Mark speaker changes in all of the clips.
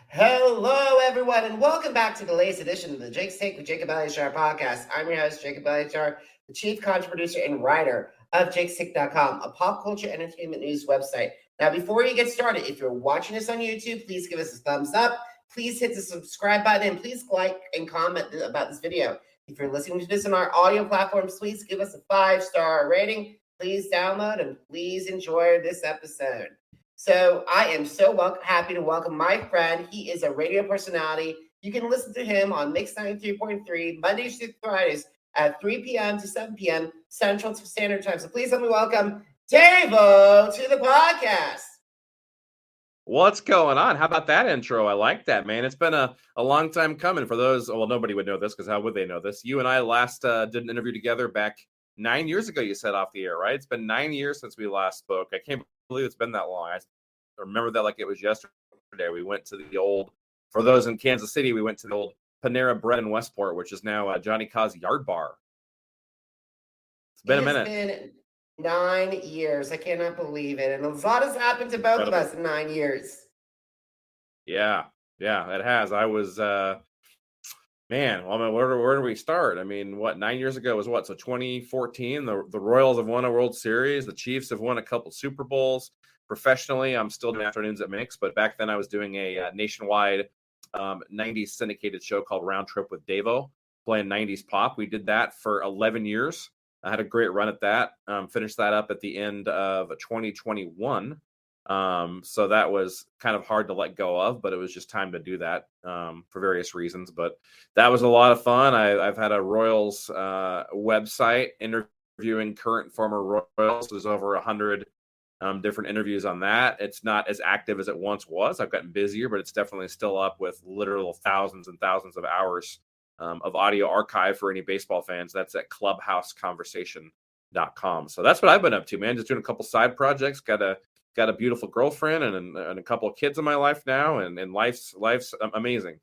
Speaker 1: Hello, everyone, and welcome back to the latest edition of the Jake's Take with Jacob Elyachar Podcast. I'm your host, Jacob Elyachar, the chief content producer and writer of jakestake.com, a pop culture entertainment news website. Now, before you get started, if you're watching this on YouTube, please give us a thumbs up. Please hit the subscribe button, and please like and comment about this video. If you're listening to this on our audio platforms, please give us a 5-star rating. Please download and please enjoy this episode. So I am so happy to welcome my friend. He is a radio personality. You can listen to him on Mix 93.3 Mondays through Fridays at 3 p.m. to 7 p.m. Central Standard Time. So please help me welcome Davo to the podcast.
Speaker 2: What's going on? How about that intro? I like that, man. It's been a long time coming for those. Well, nobody would know this because how would they know this? You and I last did an interview together back 9 years ago, you said, off the air, right? It's been 9 years since we last spoke. I can't believe it's been that long. I remember that like it was yesterday. We went to the old, for those in Kansas City, we went to the old Panera Bread in Westport, which is now Johnny K's Yard Bar. It's been a minute.
Speaker 1: It's been 9 years. I cannot believe it. And a lot has happened to both of us in 9 years.
Speaker 2: Yeah, it has. I was, man, well, I mean, where do we start? I mean, 9 years ago was what? So 2014, the Royals have won a World Series. The Chiefs have won a couple Super Bowls. Professionally, I'm still doing afternoons at Mix, but back then I was doing a nationwide 90s syndicated show called Round Trip with Davo, playing 90s pop. We did that for 11 years. I had a great run at that. Finished that up at the end of 2021. So that was kind of hard to let go of, but it was just time to do that for various reasons. But that was a lot of fun. I've had a Royals website interviewing current and former Royals. There's over 100 different interviews on that. It's not as active as it once was. I've gotten busier, but it's definitely still up with literal thousands and thousands of hours of audio archive for any baseball fans. That's at clubhouseconversation.com. So that's what I've been up to, man. Just doing a couple side projects. Got a beautiful girlfriend and a couple of kids in my life now, and life's amazing.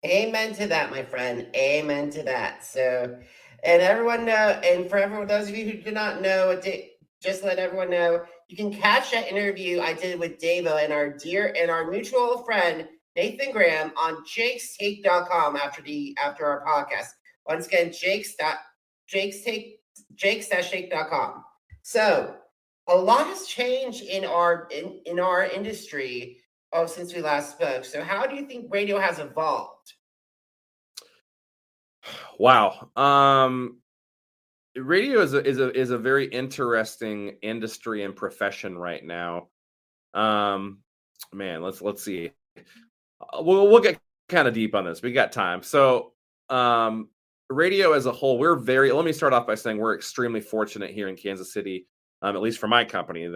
Speaker 1: Amen to that, my friend. Amen to that. So, and everyone know, and for everyone, those of you who do not know, just let everyone know, you can catch that interview I did with Davo and our mutual friend Nathan Graham on jakestake.com after our podcast. Once again, jakes-shake.com. So a lot has changed in our industry since we last spoke. So how do you think radio has evolved?
Speaker 2: Wow. Radio is a very interesting industry and profession right now. Man, let's see. We'll get kind of deep on this. We got time. So, radio as a whole, let me start off by saying we're extremely fortunate here in Kansas City, at least for my company.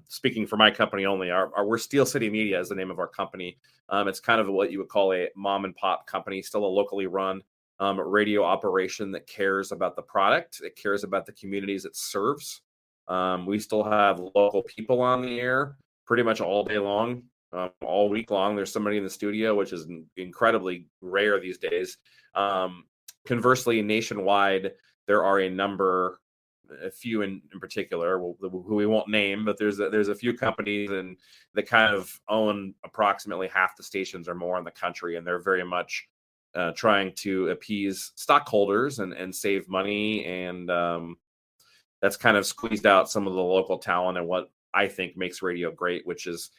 Speaker 2: Speaking for my company only, we're Steel City Media is the name of our company. It's kind of what you would call a mom and pop company, still a locally run radio operation that cares about the product. It cares about the communities it serves. We still have local people on the air pretty much all day long, all week long. There's somebody in the studio, which is incredibly rare these days. Conversely, nationwide, there are a few in particular who we won't name, but there's a few companies and that kind of own approximately half the stations or more in the country, and they're very much trying to appease stockholders and save money, and that's kind of squeezed out some of the local talent and what I think makes radio great, which is,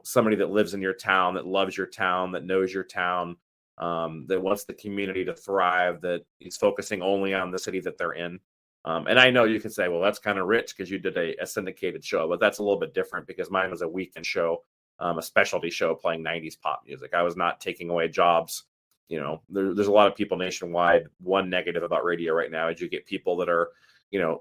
Speaker 2: somebody that lives in your town, that loves your town, that knows your town, that wants the community to thrive, that is focusing only on the city that they're in. And I know you can say, well, that's kind of rich because you did a syndicated show, but that's a little bit different because mine was a weekend show, a specialty show playing 90s pop music. I was not taking away jobs. There's a lot of people nationwide. One negative about radio right now is you get people that are,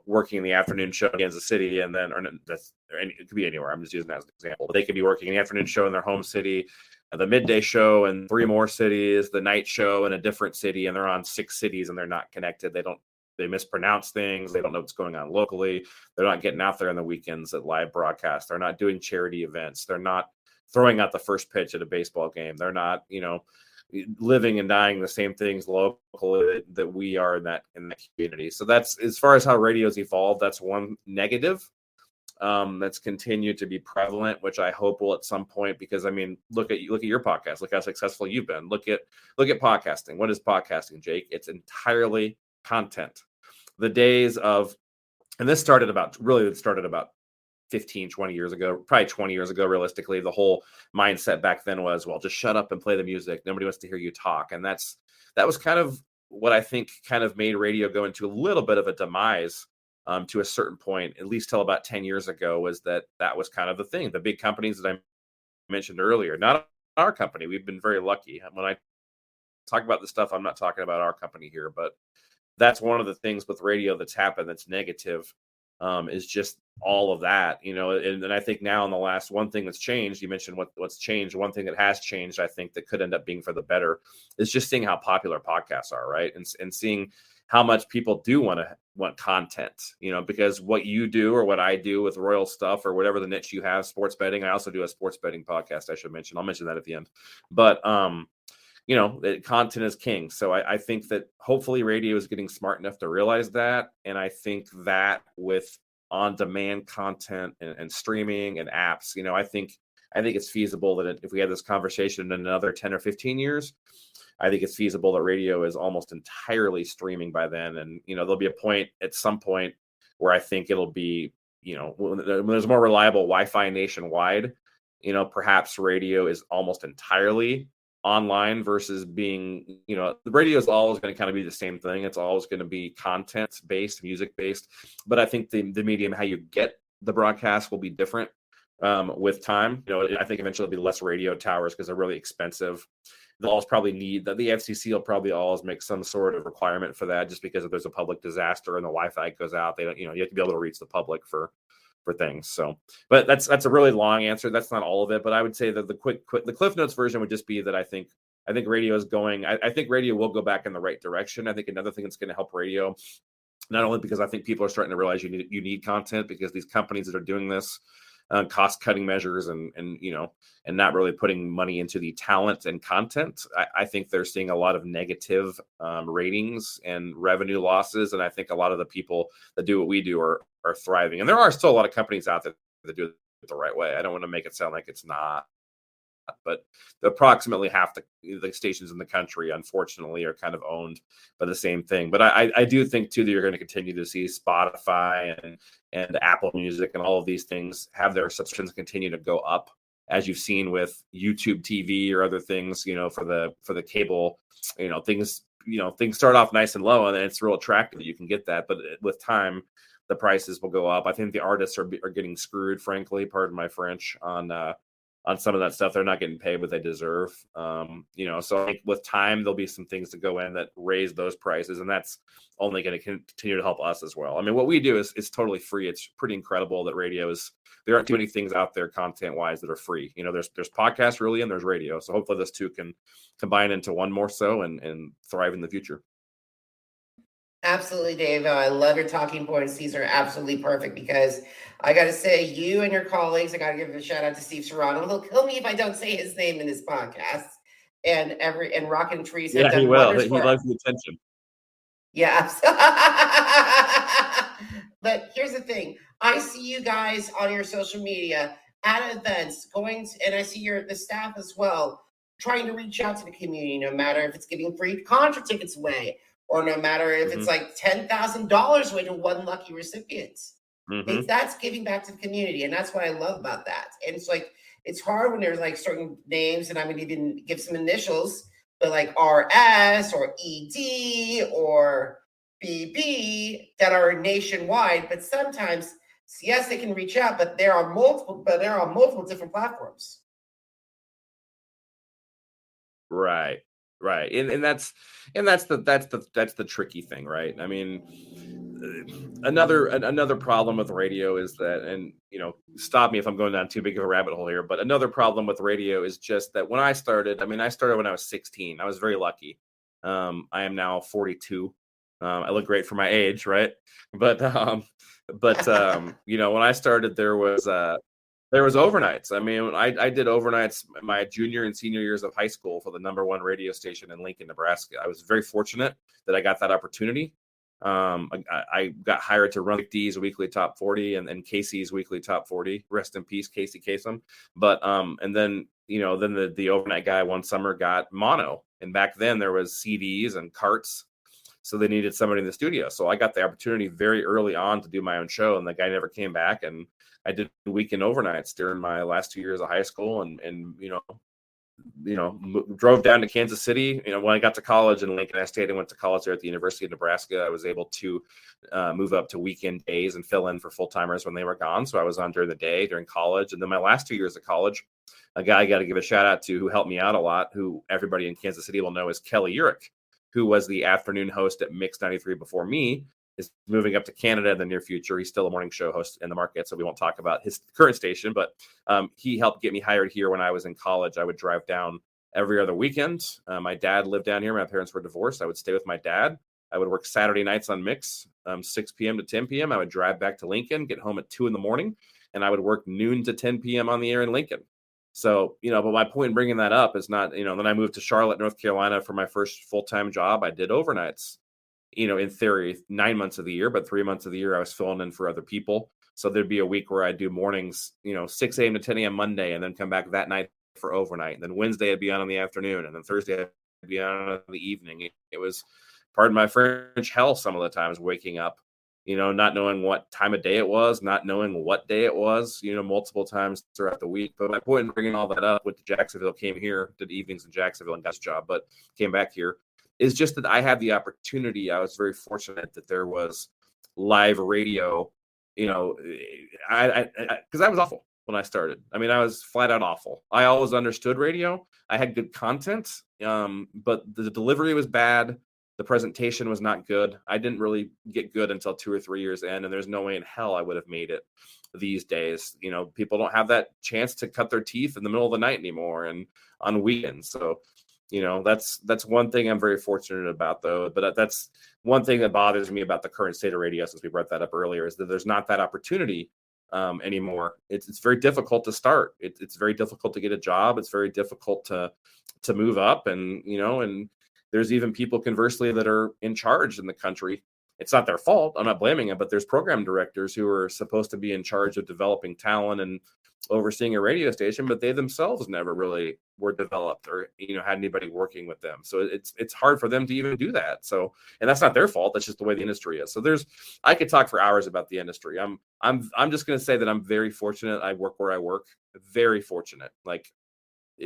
Speaker 2: working in the afternoon show in Kansas City, and then it could be anywhere. I'm just using that as an example. But they could be working in the afternoon show in their home city, the midday show in 3 more cities, the night show in a different city, and they're on 6 cities and they're not connected. They mispronounce things. They don't know what's going on locally. They're not getting out there on the weekends at live broadcasts. They're not doing charity events. They're not throwing out the first pitch at a baseball game. They're not, living and dying the same things locally that we are in that community. So that's, as far as how radio's evolved, that's one negative. that's continued to be prevalent, which I hope will at some point, because I mean, look at your podcast, look how successful you've been. Look at podcasting. What is podcasting, Jake? It's entirely content. The days of, and it started about 15, 20 years ago, probably 20 years ago, realistically. The whole mindset back then was, well, just shut up and play the music. Nobody wants to hear you talk. And that was kind of what I think kind of made radio go into a little bit of a demise to a certain point, at least till about 10 years ago, was that was kind of the thing. The big companies that I mentioned earlier, not our company. We've been very lucky. When I talk about this stuff, I'm not talking about our company here, but that's one of the things with radio that's happened that's negative, is just all of that, and I think now in the last, one thing that's changed, you mentioned what's changed. One thing that has changed, I think, that could end up being for the better, is just seeing how popular podcasts are, right? And seeing how much people do want content, because what you do or what I do with Royal stuff or whatever the niche you have, sports betting. I also do a sports betting podcast, I should mention. I'll mention that at the end. But content is king. So I think that hopefully radio is getting smart enough to realize that. And I think that with on-demand content and streaming and apps, I think it's feasible that if we have this conversation in another 10 or 15 years, I think it's feasible that radio is almost entirely streaming by then. And, there'll be a point at some point where I think it'll be, when there's more reliable Wi-Fi nationwide, perhaps radio is almost entirely online versus being, the radio is always going to kind of be the same thing. It's always going to be content based, music based, but I think the medium, how you get the broadcast, will be different with time. I think eventually there'll be less radio towers because they're really expensive. They'll always probably need the FCC will probably always make some sort of requirement for that, just because if there's a public disaster and the Wi-Fi goes out, they don't, you have to be able to reach the public for things. So, but that's a really long answer. That's not all of it, but I would say that the Cliff Notes version would just be that I think radio is going, I think radio will go back in the right direction. I think another thing that's going to help radio, not only because I think people are starting to realize you need content, because these companies that are doing this, cost cutting measures and not really putting money into the talent and content, I think they're seeing a lot of negative ratings and revenue losses. And I think a lot of the people that do what we do are thriving. And there are still a lot of companies out there that do it the right way. I don't want to make it sound like it's not, but approximately half the stations in the country, unfortunately, are kind of owned by the same thing. But I do think too that you're going to continue to see Spotify and Apple Music and all of these things have their subscriptions continue to go up, as you've seen with YouTube TV or other things. For the cable, things start off nice and low, and then it's real attractive that you can get that. But with time, the prices will go up. I think the artists are getting screwed, frankly, pardon my French, on some of that stuff. They're not getting paid what they deserve. So I think with time, there'll be some things to go in that raise those prices, and that's only going to continue to help us as well. I mean, what we do is totally free. It's pretty incredible that there aren't too many things out there content wise that are free. There's podcasts really, and there's radio. So hopefully those two can combine into one more so and thrive in the future.
Speaker 1: Absolutely, Dave. I love your talking points. These are absolutely perfect, because I got to say, you and your colleagues, I got to give a shout out to Steve Serrano. He'll kill me if I don't say his name in this podcast. And Rock and Trees have done
Speaker 2: he will.
Speaker 1: wonders
Speaker 2: He loves the attention.
Speaker 1: Yeah. But here's the thing. I see you guys on your social media at events and I see the staff as well, trying to reach out to the community, no matter if it's giving free concert tickets away, or no matter if it's like $10,000 away to one lucky recipient. That's giving back to the community. And that's what I love about that. And it's like, it's hard when there's like certain names, and I'm going to even give some initials, but like RS or ED or BB that are nationwide. But sometimes, yes, they can reach out, but there are multiple different platforms.
Speaker 2: Right. And that's the tricky thing, right? I mean, another problem with radio is that, and stop me if I'm going down too big of a rabbit hole here, but another problem with radio is just that when I started when I was 16. I was very lucky. I am now 42. I look great for my age, right? But when I started, there was overnights. I mean, I did overnights my junior and senior years of high school for the #1 radio station in Lincoln, Nebraska. I was very fortunate that I got that opportunity. I got hired to run D's weekly top 40 and Casey's weekly top 40. Rest in peace, Casey Kasem. But and then then the overnight guy one summer got mono, and back then there was CDs and carts, so they needed somebody in the studio. So I got the opportunity very early on to do my own show, and the guy never came back. And I did weekend overnights during my last 2 years of high school, and drove down to Kansas City. When I got to college in Lincoln, I stayed and went to college there at the University of Nebraska. I was able to move up to weekend days and fill in for full timers when they were gone. So I was on during the day during college. And then my last 2 years of college, a guy I got to give a shout out to who helped me out a lot, who everybody in Kansas City will know, is Kelly Urick, who was the afternoon host at Mix 93 before me, is moving up to Canada in the near future. He's still a morning show host in the market, so we won't talk about his current station, but he helped get me hired here when I was in college. I would drive down every other weekend. My dad lived down here. My parents were divorced. I would stay with my dad. I would work Saturday nights on Mix, 6 p.m. to 10 p.m. I would drive back to Lincoln, get home at 2 a.m, and I would work noon to 10 p.m. on the air in Lincoln. So, but my point in bringing that up is not, then I moved to Charlotte, North Carolina for my first full-time job. I did overnights, in theory, 9 months of the year, but 3 months of the year I was filling in for other people. So there'd be a week where I'd do mornings, 6 a.m. to 10 a.m. Monday, and then come back that night for overnight. And then Wednesday I'd be on in the afternoon, and then Thursday I'd be on in the evening. It was, pardon my French, hell some of the times, waking up, not knowing what time of day it was, not knowing what day it was, multiple times throughout the week. But my point in bringing all that up with Jacksonville, came here, did evenings in Jacksonville and got his job, but came back here, is just that I had the opportunity. I was very fortunate that there was live radio, because I was awful when I started. I mean, I was flat out awful. I always understood radio. I had good content, but the delivery was bad. The presentation was not good. I didn't really get good until 2 or 3 years in, and there's no way in hell I would have made it these days. People don't have that chance to cut their teeth in the middle of the night anymore and on weekends. So, that's one thing I'm very fortunate about, though. But that's one thing that bothers me about the current state of radio, since we brought that up earlier, is that there's not that opportunity anymore. It's very difficult to start. It's very difficult to get a job. It's very difficult to move up, and there's even people, conversely, that are in charge in the country. It's not their fault. I'm not blaming them, but there's program directors who are supposed to be in charge of developing talent and overseeing a radio station, but they themselves never really were developed or had anybody working with them. So it's hard for them to even do that. So, and that's not their fault. That's just the way the industry is. So I could talk for hours about the industry. I'm just going to say that I'm very fortunate. I work where I work. Very fortunate.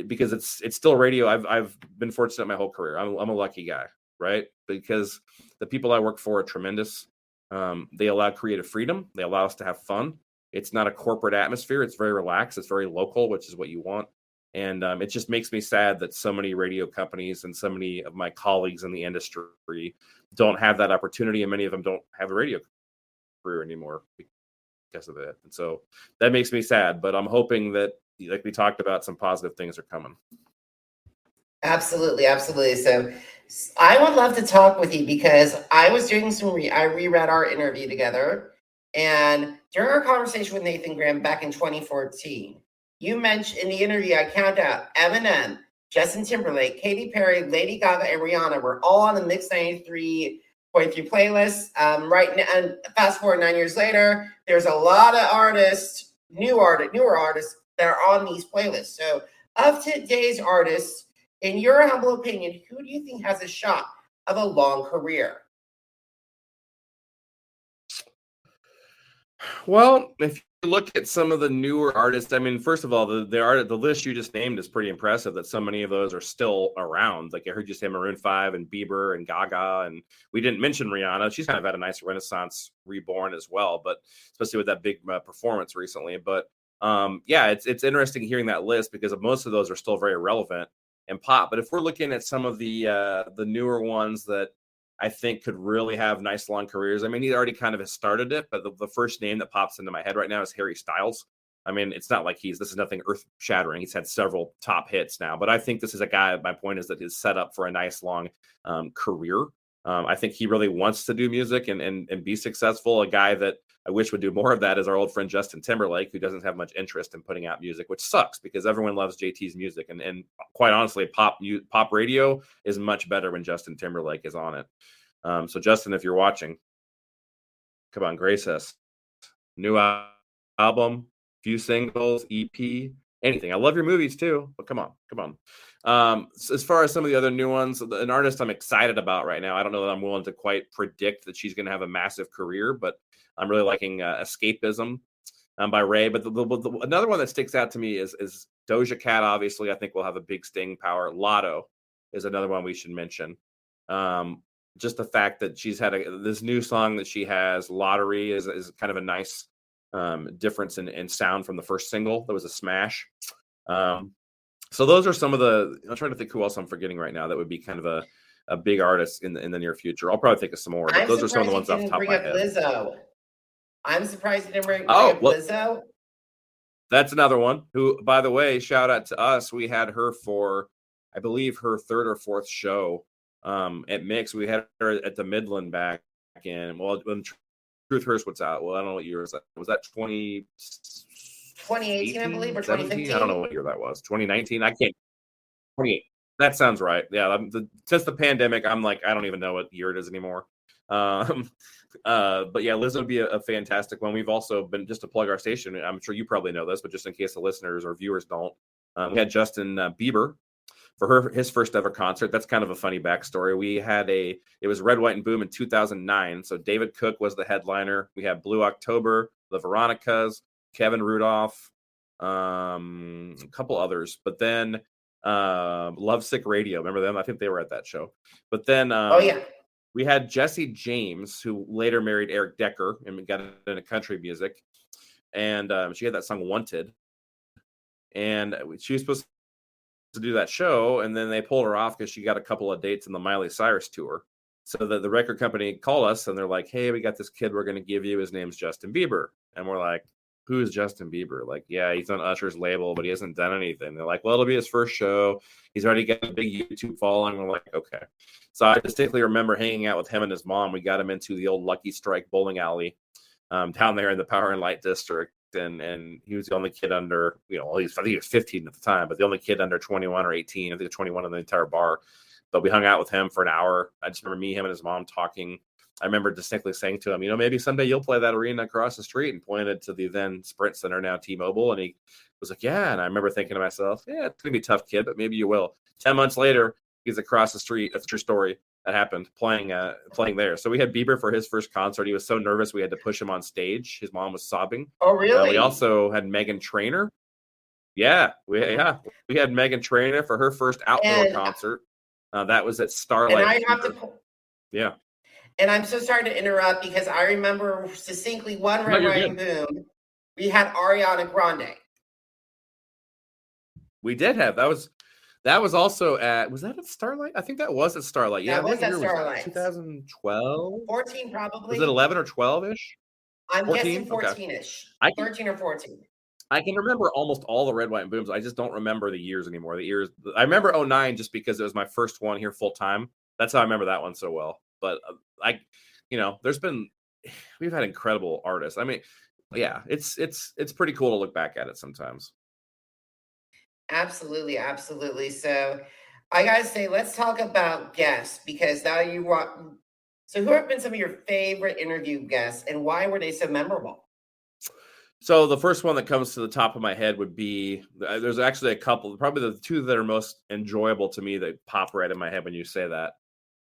Speaker 2: Because it's still radio. I've been fortunate my whole career. I'm a lucky guy, right? Because the people I work for are tremendous. They allow creative freedom. They allow us to have fun. It's not a corporate atmosphere. It's very relaxed. It's very local, which is what you want. And it just makes me sad that so many radio companies and so many of my colleagues in the industry don't have that opportunity, and many of them don't have a radio career anymore because of it. And so that makes me sad. But I'm hoping that, like we talked about, some positive things are coming.
Speaker 1: Absolutely. So I would love to talk with you, because I was doing I reread our interview together, and during our conversation with Nathan Graham back in 2014, you mentioned in the interview, I count out Eminem, Justin Timberlake, Katy Perry, Lady Gaga, and Rihanna were all on the Mix 93.3 playlist. Right now, and fast forward 9 years later, there's a lot of artists, newer artists that are on these playlists. So of today's artists, in your humble opinion, who do you think has a shot of a long career?
Speaker 2: Well, if you look at some of the newer artists, I mean, first of all, the list you just named is pretty impressive, that so many of those are still around. Like I heard you say Maroon 5 and Bieber and Gaga, and we didn't mention Rihanna. She's kind of had a nice renaissance reborn as well, but especially with that big performance recently. But it's interesting hearing that list, because most of those are still very relevant and pop. But if we're looking at some of the newer ones that I think could really have nice long careers, I mean, he already kind of has started it, but the first name that pops into my head right now is Harry Styles. I mean, it's not like this is nothing earth shattering. He's had several top hits now, but I think this is a guy, my point is that he's set up for a nice long career. I think he really wants to do music and be successful. A guy that I wish would do more of that is our old friend Justin Timberlake, who doesn't have much interest in putting out music, which sucks, because everyone loves JT's music. And quite honestly, pop radio is much better when Justin Timberlake is on it. So Justin, if you're watching, come on, grace us. New album, few singles, EP, anything. I love your movies too, but come on. So as far as some of the other new ones, an artist I'm excited about right now, I don't know that I'm willing to quite predict that she's going to have a massive career, but I'm really liking Escapism by Ray. But another one that sticks out to me is Doja Cat. Obviously, I think will have a big staying power. Lotto is another one we should mention. Just the fact that she's had this new song that she has, Lottery, is kind of a nice difference in sound from the first single. That was a smash. So those are some of I'm trying to think who else I'm forgetting right now that would be kind of a big artist in the near future. I'll probably think of some more, but those are some of the ones off the top of my head.
Speaker 1: Lizzo. I'm surprised you didn't bring up Lizzo.
Speaker 2: That's another one who, by the way, shout out to us. We had her for, I believe, her third or fourth show at Mix. We had her at the Midland back in, well, when Truth Hurts What's Out. Well, I don't know what year was that. Was that
Speaker 1: 2018, I believe, or 2015?
Speaker 2: I don't know what year that was. 2019? I can't. 28. That sounds right. Yeah. Since the pandemic, I'm like, I don't even know what year it is anymore. But yeah, Lizzo would be a fantastic one. We've also been, just to plug our station, I'm sure you probably know this, but just in case the listeners or viewers don't, we had Justin Bieber for his first ever concert. That's kind of a funny backstory. It was Red, White, and Boom in 2009. So David Cook was the headliner. We had Blue October, the Veronicas, Kevin Rudolph, a couple others, but then Lovesick Radio. Remember them? I think they were at that show. But then, we had Jesse James, who later married Eric Decker and got into country music, and she had that song "Wanted," and she was supposed to do that show, and then they pulled her off because she got a couple of dates in the Miley Cyrus tour. So the record company called us and they're like, "Hey, we got this kid we're going to give you. His name's Justin Bieber." And we're like, "Who is Justin Bieber?" Like, "Yeah, he's on Usher's label, but he hasn't done anything." They're like, "Well, it'll be his first show. He's already got a big YouTube following." We're like, "Okay." So I distinctly remember hanging out with him and his mom. We got him into the old Lucky Strike bowling alley down there in the Power and Light District. And he was the only kid under, I think he was 15 at the time, but the only kid under 21 or 18. I think 21 in the entire bar. But we hung out with him for an hour. I just remember him and his mom talking. I remember distinctly saying to him, maybe someday you'll play that arena across the street, and pointed to the then Sprint Center, now T-Mobile. And he was like, "Yeah." And I remember thinking to myself, "Yeah, it's going to be a tough, kid, but maybe you will." 10 months later, he's across the street. That's a true story. That happened playing there. So we had Bieber for his first concert. He was so nervous we had to push him on stage. His mom was sobbing.
Speaker 1: Oh, really?
Speaker 2: We also had Meghan Trainor. Yeah, we had Meghan Trainor for her first outdoor concert. That was at Starlight. Yeah.
Speaker 1: And I'm so sorry to interrupt because I remember succinctly one Red, White, and Boom. We had Ariana Grande.
Speaker 2: We did have. That was also was that at Starlight? I think that was at Starlight. Yeah,
Speaker 1: that was at Starlight.
Speaker 2: 2012?
Speaker 1: 14 probably.
Speaker 2: Was it 11 or 12-ish?
Speaker 1: I'm guessing 14-ish. Okay. 13 or 14.
Speaker 2: I can remember almost all the Red, White, and Booms. I just don't remember the years anymore. I remember 2009 just because it was my first one here full time. That's how I remember that one so well. But we've had incredible artists. I mean, yeah, it's pretty cool to look back at it sometimes.
Speaker 1: Absolutely, absolutely. So I gotta say, let's talk about guests, because now you want. So who have been some of your favorite interview guests, and why were they so memorable?
Speaker 2: So the first one that comes to the top of my head would be, there's actually a couple, probably the two that are most enjoyable to me that pop right in my head when you say that.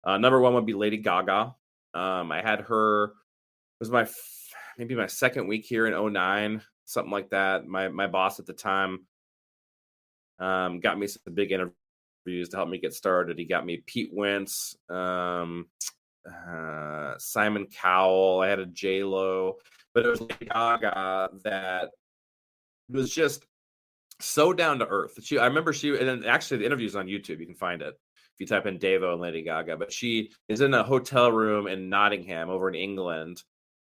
Speaker 2: Number one would be Lady Gaga. I had her, it was maybe my second week here in 2009, something like that. My boss at the time got me some big interviews to help me get started. He got me Pete Wentz, Simon Cowell. I had a J-Lo, but it was Lady Gaga that was just so down to earth. I remember and then actually the interview's on YouTube. You can find it if you type in Davo and Lady Gaga. But she is in a hotel room in Nottingham over in England.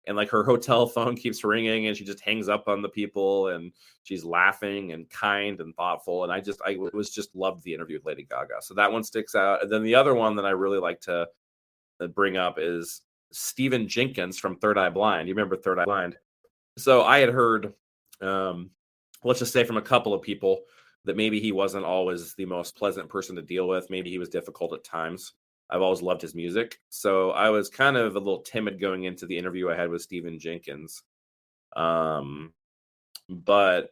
Speaker 2: And like her hotel phone keeps ringing and she just hangs up on the people and she's laughing and kind and thoughtful. And I was just loved the interview with Lady Gaga. So that one sticks out. And then the other one that I really like to bring up is Stephen Jenkins from Third Eye Blind. You remember Third Eye Blind? So I had heard, let's just say from a couple of people, that maybe he wasn't always the most pleasant person to deal with. Maybe he was difficult at times. I've always loved his music. So I was kind of a little timid going into the interview I had with Stephen Jenkins. But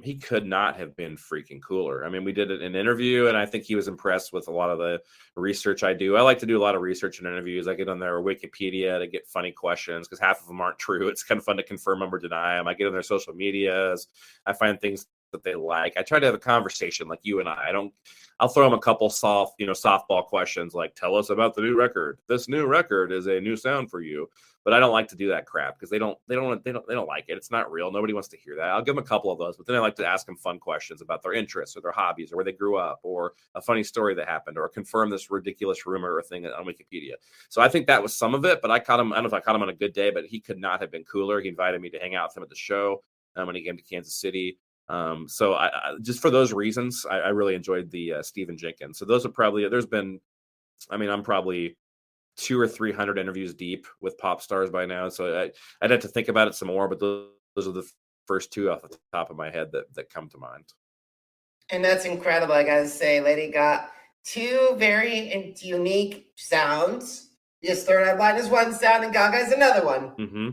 Speaker 2: he could not have been freaking cooler. I mean, we did an interview, and I think he was impressed with a lot of the research I do. I like to do a lot of research in interviews. I get on their Wikipedia to get funny questions because half of them aren't true. It's kind of fun to confirm them or deny them. I get on their social medias. I find things that they like. I try to have a conversation like you and I'll throw them a couple softball questions like, tell us about the new record. This new record is a new sound for you. But I don't like to do that crap because they don't like it. It's not real. Nobody wants to hear that. I'll give them a couple of those, but then I like to ask them fun questions about their interests or their hobbies or where they grew up or a funny story that happened or confirm this ridiculous rumor or thing on Wikipedia. So I think that was some of it, but I don't know if I caught him on a good day, but he could not have been cooler. He invited me to hang out with him at the show when he came to Kansas City. So I just for those reasons, I really enjoyed the Stephen Jenkins. So those are probably, I'm probably 200 or 300 interviews deep with pop stars by now. So I'd have to think about it some more, but those are the first two off the top of my head that come to mind.
Speaker 1: And that's incredible. I gotta say, Lady got two very unique sounds. Yes, Third Eye Blind is one sound and Gaga is another one.
Speaker 2: Mm-hmm.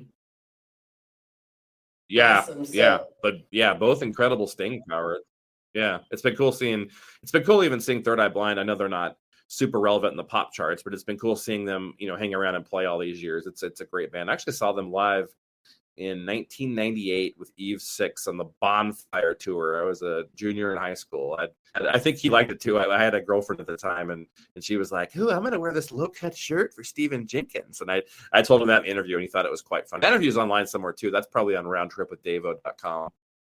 Speaker 2: Yeah,
Speaker 1: Awesome.
Speaker 2: both incredible staying power. Yeah, it's been cool even seeing Third Eye Blind. I know they're not super relevant in the pop charts, but it's been cool seeing them, hang around and play all these years. It's a great band. I actually saw them live in 1998 with Eve 6 on the Bonfire tour. I was a junior in high school. I think he liked it too. I had a girlfriend at the time, and she was like, "Ooh, I'm going to wear this low-cut shirt for Stephen Jenkins." And I told him that in the interview, and he thought it was quite fun. That interview's online somewhere too. That's probably on roundtripwithdavo.com.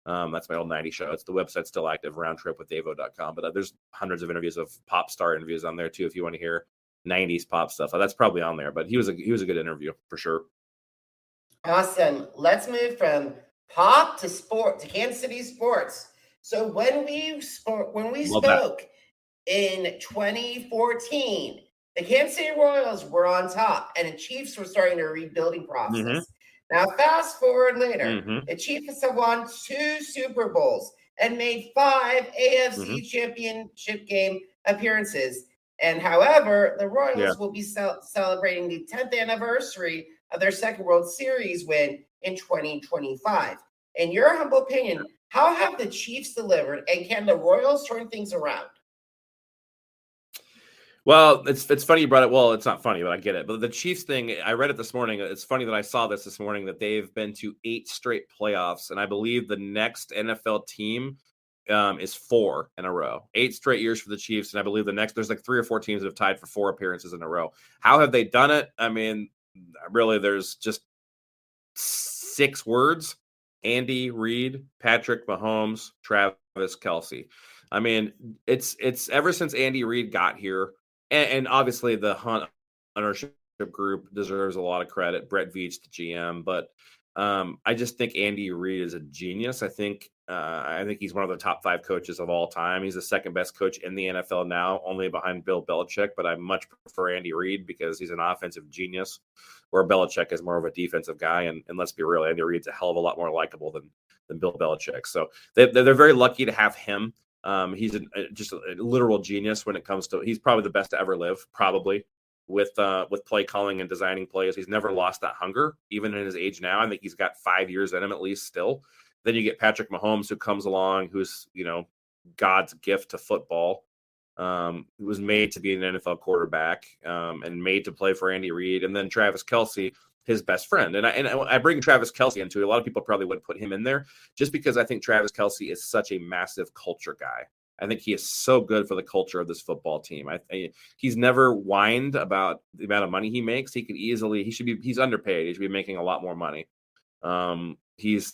Speaker 2: That's my old 90s show. The website's still active, roundtripwithdavo.com. But there's hundreds of interviews of pop star interviews on there too, if you want to hear 90s pop stuff. That's probably on there. But he was a good interview for sure.
Speaker 1: Awesome. Let's move from pop to sport to Kansas City sports. So when we spoke in 2014, the Kansas City Royals were on top, and the Chiefs were starting their rebuilding process.
Speaker 2: Mm-hmm.
Speaker 1: Now, fast forward later,
Speaker 2: mm-hmm.
Speaker 1: the Chiefs have won 2 Super Bowls and made 5 AFC
Speaker 2: Mm-hmm.
Speaker 1: Championship game appearances. And however, the Royals will be celebrating the 10th anniversary of their second World Series win in 2025. In your humble opinion, how have the Chiefs delivered, and can the Royals turn things around?
Speaker 2: Well, it's funny you brought it. Well, it's not funny, but I get it. But the Chiefs thing, I read it this morning. It's funny that I saw this morning, that they've been to 8 straight playoffs. And I believe the next NFL team is 4 in a row. 8 straight years for the Chiefs. And I believe there's like 3 or 4 teams that have tied for 4 appearances in a row. How have they done it? I mean, really, there's just 6 words: Andy Reid, Patrick Mahomes, Travis Kelce. I mean, it's ever since Andy Reid got here. And obviously the Hunt ownership group deserves a lot of credit. Brett Veach, the GM, but I just think Andy Reid is a genius. I think he's one of the top 5 coaches of all time. He's the second best coach in the NFL now, only behind Bill Belichick. But I much prefer Andy Reid because he's an offensive genius, where Belichick is more of a defensive guy. And let's be real, Andy Reid's a hell of a lot more likable than Bill Belichick. So they're very lucky to have him. He's just a literal genius when it comes to. He's probably the best to ever live, probably with play calling and designing plays. He's never lost that hunger, even in his age now. I think he's got 5 years in him at least still. Then you get Patrick Mahomes, who comes along, who's God's gift to football. Who was made to be an NFL quarterback and made to play for Andy Reid, and then Travis Kelce, his best friend. And I bring Travis Kelce into it. A lot of people probably wouldn't put him in there just because I think Travis Kelce is such a massive culture guy. I think he is so good for the culture of this football team. He's never whined about the amount of money he makes. He's underpaid. He should be making a lot more money. It's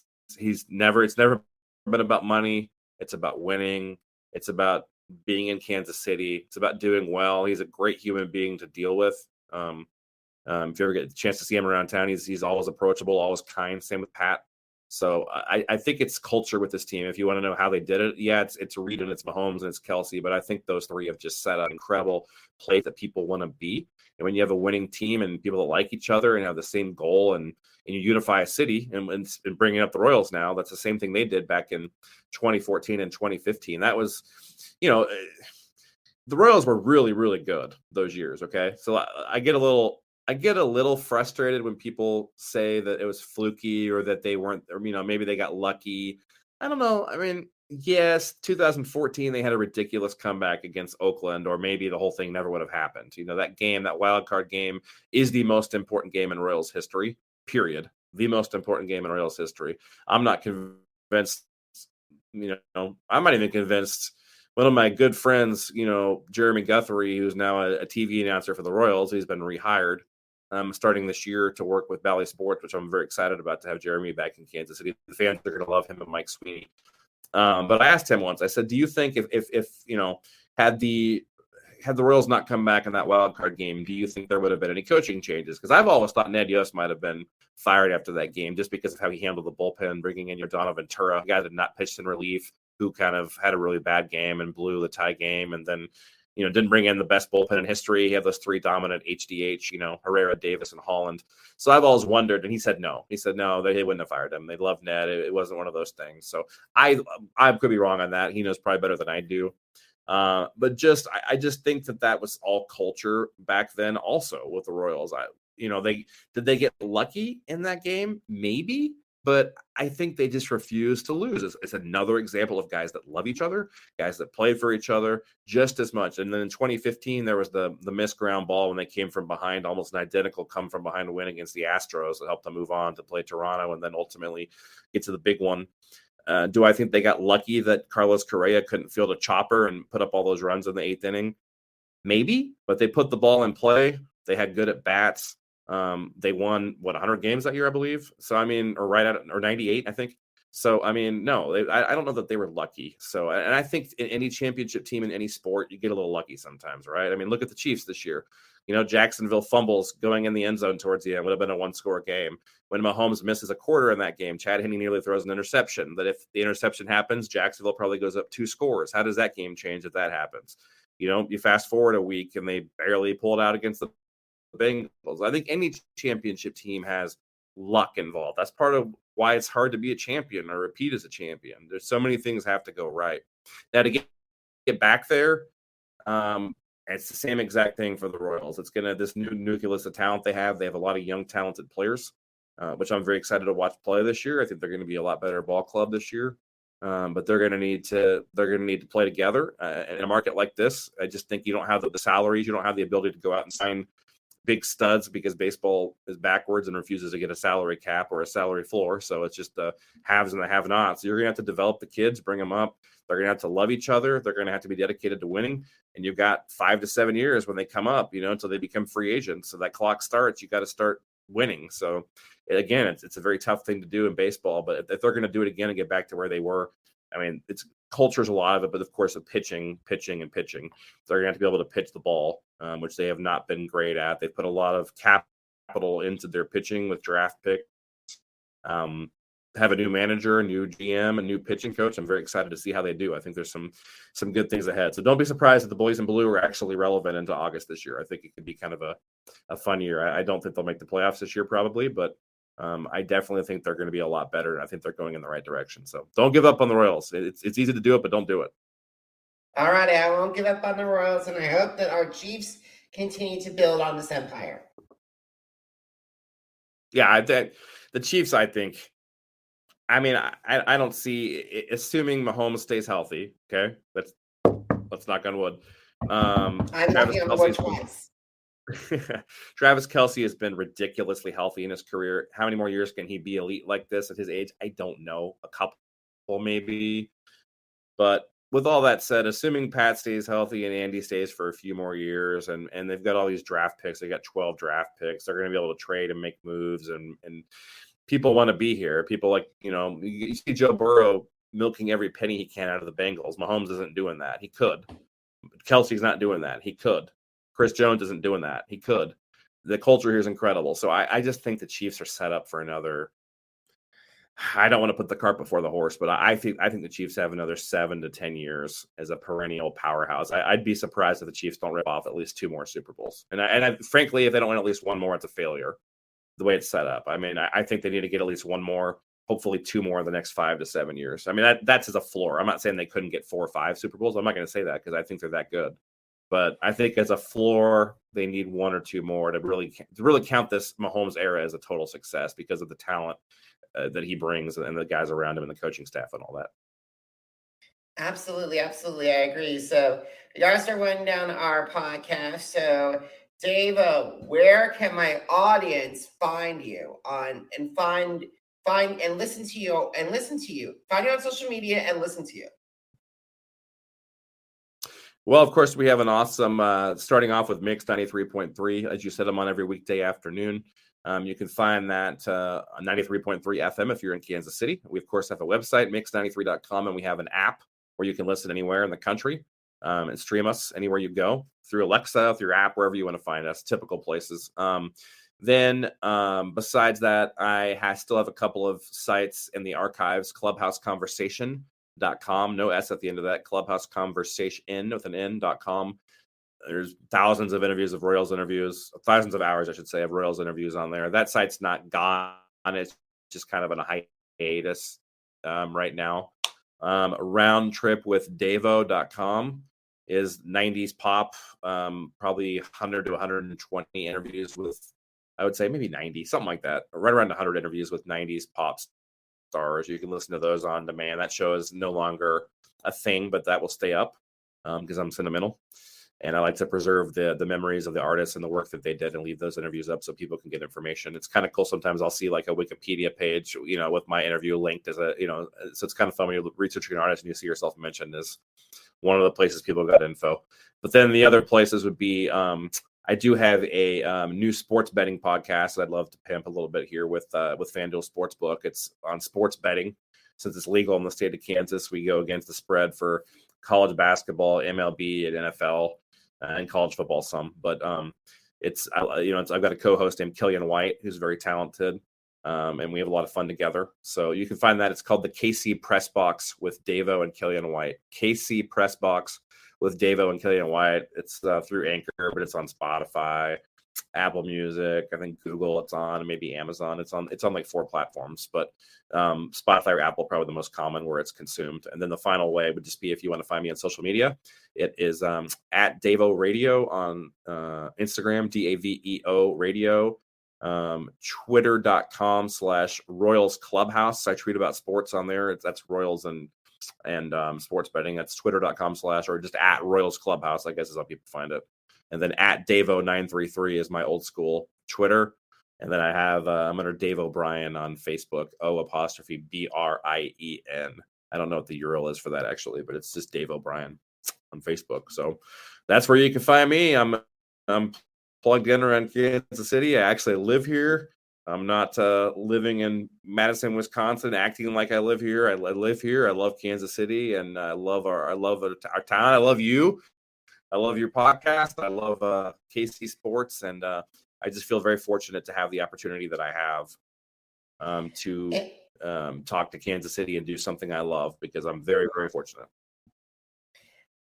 Speaker 2: never been about money. It's about winning. It's about being in Kansas City. It's about doing well. He's a great human being to deal with. If you ever get a chance to see him around town, he's always approachable, always kind. Same with Pat. So I think it's culture with this team. If you want to know how they did it, it's Reid and it's Mahomes and it's Kelce. But I think those 3 have just set an incredible plate that people want to be. And when you have a winning team and people that like each other and have the same goal and you unify a city and bringing up the Royals now, that's the same thing they did back in 2014 and 2015. That was, the Royals were really, really good those years. Okay, so I get a little frustrated when people say that it was fluky or that they weren't, or maybe they got lucky. I don't know. I mean, yes, 2014 they had a ridiculous comeback against Oakland, or maybe the whole thing never would have happened. That game, that wild card game, is the most important game in Royals history. Period. The most important game in Royals history. I'm not convinced. I'm not even convinced. One of my good friends, Jeremy Guthrie, who's now a TV announcer for the Royals, he's been rehired starting this year to work with Bally Sports, which I'm very excited about, to have Jeremy back in Kansas City. The fans are going to love him and Mike Sweeney. But I asked him once, I said, do you think if had the Royals not come back in that wild card game, do you think there would have been any coaching changes? Because I've always thought Ned Yost might have been fired after that game just because of how he handled the bullpen, bringing in your Donovan Ventura, a guy that had not pitched in relief, who kind of had a really bad game and blew the tie game, and then didn't bring in the best bullpen in history. He had those three dominant HDH, Herrera, Davis, and Holland. So I've always wondered, and he said no. He said no, they wouldn't have fired him. They loved Ned. It wasn't one of those things. So I could be wrong on that. He knows probably better than I do. But I just think that was all culture back then. Also with the Royals, did they get lucky in that game? Maybe. But I think they just refuse to lose. It's another example of guys that love each other, guys that play for each other just as much. And then in 2015, there was the missed ground ball when they came from behind, almost an identical come from behind win against the Astros that helped them move on to play Toronto and then ultimately get to the big one. Do I think they got lucky that Carlos Correa couldn't field a chopper and put up all those runs in the eighth inning? Maybe, but they put the ball in play. They had good at bats. They won 100 games that year, I believe. So, or 98, I think. So, no, I don't know that they were lucky. So, and I think in any championship team in any sport, you get a little lucky sometimes, right? Look at the Chiefs this year. Jacksonville fumbles going in the end zone towards the end. Would have been a one-score game. When Mahomes misses a quarter in that game, Chad Henne nearly throws an interception. But if the interception happens, Jacksonville probably goes up 2 scores. How does that game change if that happens? You fast forward a week and they barely pulled out against the Bengals. I think any championship team has luck involved. That's part of why it's hard to be a champion or repeat as a champion. There's so many things have to go right. Now to get back there, it's the same exact thing for the Royals. It's this new nucleus of talent they have. They have a lot of young, talented players, which I'm very excited to watch play this year. I think they're going to be a lot better ball club this year. But they're going to need to play together in a market like this. I just think you don't have the salaries. You don't have the ability to go out and sign big studs because baseball is backwards and refuses to get a salary cap or a salary floor. So it's just the haves and the have-nots. So you're going to have to develop the kids, bring them up. They're going to have to love each other. They're going to have to be dedicated to winning. And you've got 5 to 7 years when they come up, until they become free agents. So that clock starts, you got to start winning. So again, it's a very tough thing to do in baseball, but if they're going to do it again and get back to where they were, it's culture's a lot of it, but of course the pitching. They're going to have to be able to pitch the ball, which they have not been great at. They've put a lot of capital into their pitching with draft picks. Have a new manager, a new GM, a new pitching coach. I'm very excited to see how they do. I think there's some good things ahead. So don't be surprised that the Boys in Blue are actually relevant into August this year. I think it could be kind of a fun year. I don't think they'll make the playoffs this year probably, but I definitely think they're going to be a lot better. And I think they're going in the right direction. So don't give up on the Royals. It's easy to do it, but don't do it.
Speaker 1: All righty. I won't give up on the Royals, and I hope that our Chiefs continue to build on this empire.
Speaker 2: Yeah, the Chiefs, I think. I don't see, assuming Mahomes stays healthy. Okay, let's knock on wood.
Speaker 1: I'm knocking on wood twice.
Speaker 2: Travis Kelce has been ridiculously healthy in his career. How many more years can he be elite like this at his age? I don't know. A couple maybe. But with all that said, assuming Pat stays healthy and Andy stays for a few more years, and they've got all these draft picks, they got 12 draft picks, they're going to be able to trade and make moves, and people want to be here. People you see Joe Burrow milking every penny he can out of the Bengals. Mahomes isn't doing that. He could. Kelsey's not doing that. He could. Chris Jones isn't doing that. He could. The culture here is incredible. So I just think the Chiefs are set up for another. I don't want to put the cart before the horse, but I think the Chiefs have another 7 to 10 years as a perennial powerhouse. I'd be surprised if the Chiefs don't rip off at least 2 more Super Bowls. And frankly, if they don't win at least 1 more, it's a failure. The way it's set up. I think they need to get at least 1 more, hopefully 2 more in the next 5 to 7 years. That's as a floor. I'm not saying they couldn't get 4 or 5 Super Bowls. I'm not going to say that because I think they're that good. But I think as a floor, they need one or two more to really count this Mahomes era as a total success because of the talent that he brings and the guys around him and the coaching staff and all that.
Speaker 1: Absolutely, absolutely. I agree. So we gotta start winding down our podcast. So Dave, where can my audience find you on and find and listen to you Find you on social media and listen to you.
Speaker 2: Well, of course, we have an awesome starting off with Mix 93.3. As you said, I'm on every weekday afternoon. You can find that on 93.3 FM if you're in Kansas City. We, of course, have a website, mix93.com, and we have an app where you can listen anywhere in the country and stream us anywhere you go through Alexa, through your app, wherever you want to find us, typical places. Then besides that, I still have a couple of sites in the archives, clubhouseconversation.com, no S at the end of that, clubhouseconversation with an N.com. There's thousands of interviews of Royals interviews, thousands of hours, I should say, of Royals interviews on there. That site's not gone. It's just kind of on a hiatus right now. Roundtripwithdavo.com is 90s pop, probably 100 to 120 interviews with, I would say maybe 90, something like that, right around 100 interviews with 90s pop stars. You can listen to those on demand. That show is no longer a thing, but that will stay up because I'm sentimental. And I like to preserve the memories of the artists and the work that they did and leave those interviews up so people can get information. It's kind of cool. Sometimes I'll see like a Wikipedia page, with my interview linked as so it's kind of fun when you're researching an artist and you see yourself mentioned as one of the places people got info. But then the other places would be, I do have a new sports betting podcast that I'd love to pimp a little bit here with FanDuel Sportsbook. It's on sports betting. Since it's legal in the state of Kansas, we go against the spread for college basketball, MLB, and NFL. And college football some, but I've got a co-host named Killian White who's very talented, and we have a lot of fun together. So you can find that. It's called the KC Press Box with Davo and Killian White. KC Press Box with Davo and Killian White. It's through Anchor, but it's on Spotify, Apple Music, I think Google. It's on, maybe Amazon. It's on like 4 platforms, but Spotify or Apple probably the most common where it's consumed. And then the final way would just be if you want to find me on social media. It is at Davo Radio on Instagram, DAVEO Radio, Twitter.com/Royals Clubhouse. I tweet about sports on there. That's Royals and sports betting. That's Twitter.com/ or just at Royals Clubhouse, I guess is how people find it. And then at Davo933 is my old school Twitter. And then I have, I'm under Dave O'Brien on Facebook, O''Brien. I don't know what the URL is for that actually, but it's just Dave O'Brien on Facebook. So that's where you can find me. I'm plugged in around Kansas City. I actually live here. I'm not living in Madison, Wisconsin, acting like I live here. I live here. I love Kansas City, and I love our town. I love you. I love your podcast. I love KC Sports, and I just feel very fortunate to have the opportunity that I have to talk to Kansas City and do something I love, because I'm very, very fortunate.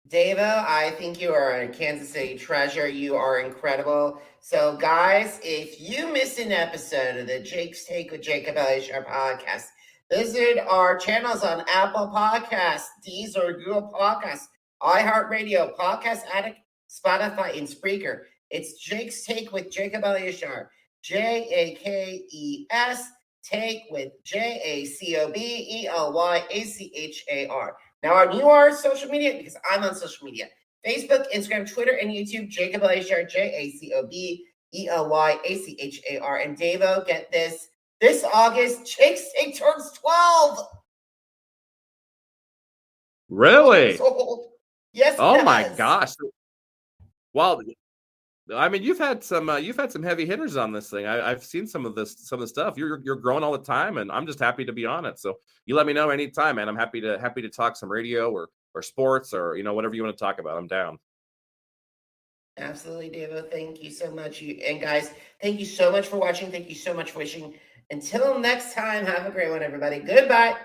Speaker 1: Davo, I think you are a Kansas City treasure. You are incredible. So, guys, if you missed an episode of the Jake's Take with Jacob Elyachar podcast, visit our channels on Apple Podcasts, Deezer, Google Podcasts, iHeartRadio, Podcast Addict, Spotify, and Spreaker. It's Jake's Take with Jacob Elyachar. JAKES, Take with JACOBELYACHAR. Now, our social media, because I'm on social media, Facebook, Instagram, Twitter, and YouTube, Jacob Elyachar, JACOBELYACHAR. And Davo, get this August, Jake's Take turns 12.
Speaker 2: Really?
Speaker 1: Yes.
Speaker 2: Oh my gosh. Well, I mean, you've had some heavy hitters on this thing. I've seen some of the stuff. You're growing all the time, and I'm just happy to be on it. So you let me know anytime, man. I'm happy to talk some radio or sports or whatever you want to talk about. I'm down.
Speaker 1: Absolutely, Davo. Thank you so much. And guys, thank you so much for watching. Thank you so much for wishing. Until next time, have a great one, everybody. Goodbye.